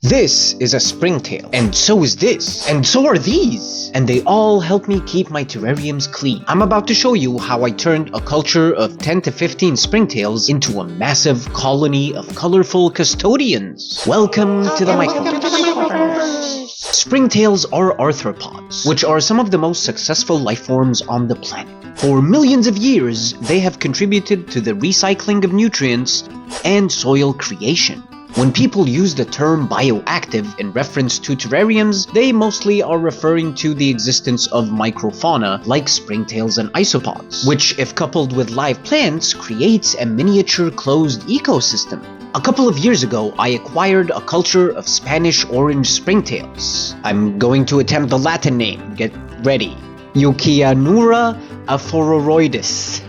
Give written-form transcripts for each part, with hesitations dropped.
This is a springtail, and so is this, and so are these, and they all help me keep my terrariums clean. I'm about to show you how I turned a culture of 10 to 15 springtails into a massive colony of colorful custodians. Welcome to the microverse. Springtails are arthropods, which are some of the most successful life forms on the planet. For millions of years, they have contributed to the recycling of nutrients and soil creation. When people use the term bioactive in reference to terrariums, they mostly are referring to the existence of microfauna like springtails and isopods, which, if coupled with live plants, creates a miniature closed ecosystem. A couple of years ago, I acquired a culture of Spanish orange springtails. I'm going to attempt the Latin name. Get ready. Euchaeanura aphororoides.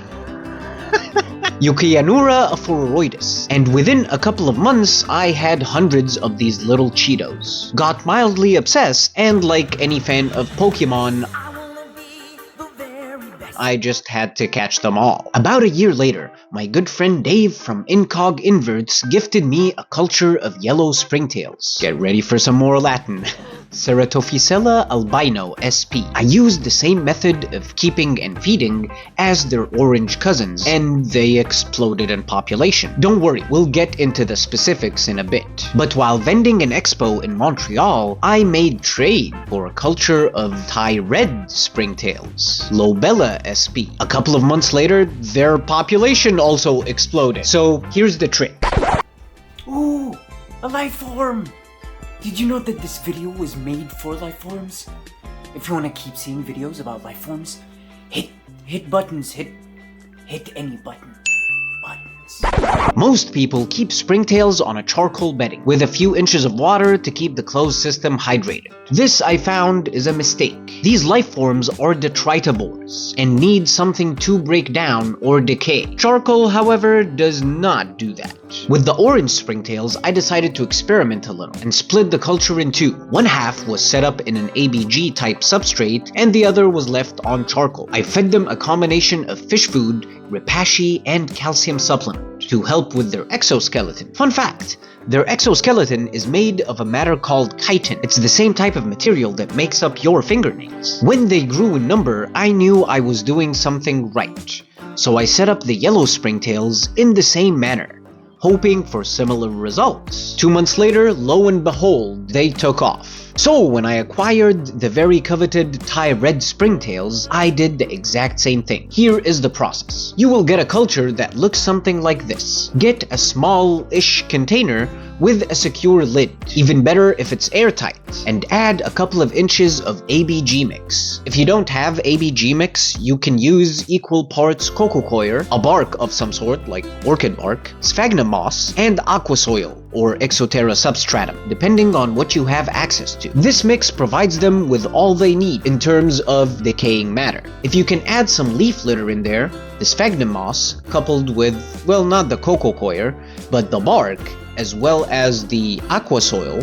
Euchaeanura aphororoides. And within a couple of months, I had hundreds of these little Cheetos. Got mildly obsessed, and like any fan of Pokemon, I just had to catch them all. About a year later, my good friend Dave from Incog Inverts gifted me a culture of yellow springtails. Get ready for some more Latin. Ceratophycella albino sp. I used the same method of keeping and feeding as their orange cousins, and they exploded in population. Don't worry, we'll get into the specifics in a bit. But while vending an expo in Montreal, I made trade for a culture of Thai red springtails, Lobella sp. A couple of months later, their population also exploded. So here's the trick. Ooh, a life form! Did you know that this video was made for life forms? If you want to keep seeing videos about life forms, hit buttons, hit any button. Most people keep springtails on a charcoal bedding with a few inches of water to keep the closed system hydrated. This, I found, is a mistake. These life forms are detritivores and need something to break down or decay. Charcoal, however, does not do that. With the orange springtails, I decided to experiment a little and split the culture in two. One half was set up in an ABG type substrate and the other was left on charcoal. I fed them a combination of fish food, Repashy, and calcium supplement to help with their exoskeleton. Fun fact, their exoskeleton is made of a matter called chitin. It's the same type of material that makes up your fingernails. When they grew in number, I knew I was doing something right. So I set up the yellow springtails in the same manner, hoping for similar results. 2 months later, lo and behold, they took off. So when I acquired the very coveted Thai red springtails, I did the exact same thing. Here is the process. You will get a culture that looks something like this. Get a small-ish container with a secure lid, even better if it's airtight, and add a couple of inches of ABG mix. If you don't have ABG mix, you can use equal parts coco coir, a bark of some sort like orchid bark, sphagnum moss, and aqua soil or Exoterra substratum, depending on what you have access to. This mix provides them with all they need in terms of decaying matter. If you can add some leaf litter in there, the sphagnum moss, coupled with, well, not the coco coir, but the bark, as well as the aqua soil,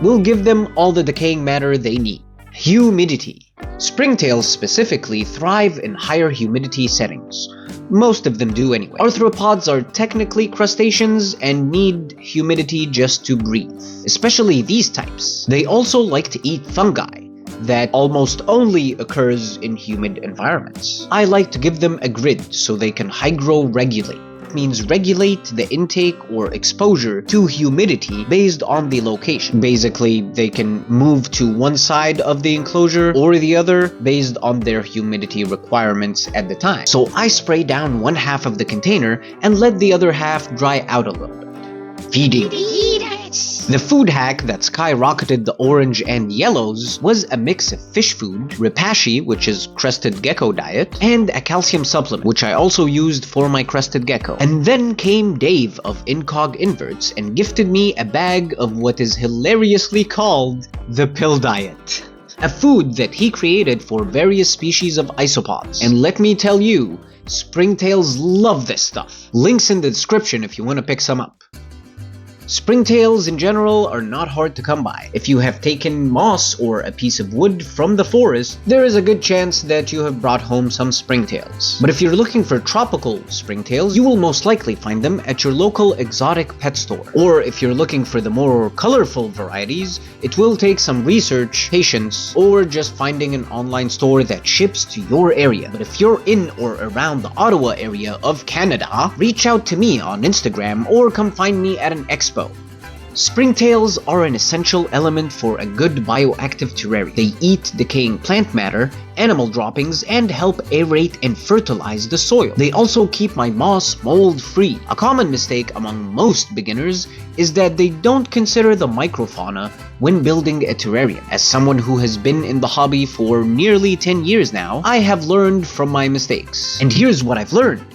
will give them all the decaying matter they need. Humidity. Springtails specifically thrive in higher humidity settings. Most of them do anyway. Arthropods are technically crustaceans and need humidity just to breathe, especially these types. They also like to eat fungi that almost only occurs in humid environments. I like to give them a grid so they can hygro-regulate. Means regulate the intake or exposure to humidity based on the location. Basically, they can move to one side of the enclosure or the other based on their humidity requirements at the time. So I spray down one half of the container and let the other half dry out a little bit. Feeding. The food hack that skyrocketed the orange and yellows was a mix of fish food, Repashy, which is crested gecko diet, and a calcium supplement, which I also used for my crested gecko. And then came Dave of Incog Inverts and gifted me a bag of what is hilariously called the pill diet, a food that he created for various species of isopods. And let me tell you, springtails love this stuff. Links in the description if you want to pick some up. Springtails in general are not hard to come by. If you have taken moss or a piece of wood from the forest, there is a good chance that you have brought home some springtails. But if you're looking for tropical springtails, you will most likely find them at your local exotic pet store. Or if you're looking for the more colorful varieties, it will take some research, patience, or just finding an online store that ships to your area. But if you're in or around the Ottawa area of Canada, reach out to me on Instagram or come find me at an expo. Springtails are an essential element for a good bioactive terrarium. They eat decaying plant matter, animal droppings, and help aerate and fertilize the soil. They also keep my moss mold-free. A common mistake among most beginners is that they don't consider the microfauna when building a terrarium. As someone who has been in the hobby for nearly 10 years now, I have learned from my mistakes. And here's what I've learned.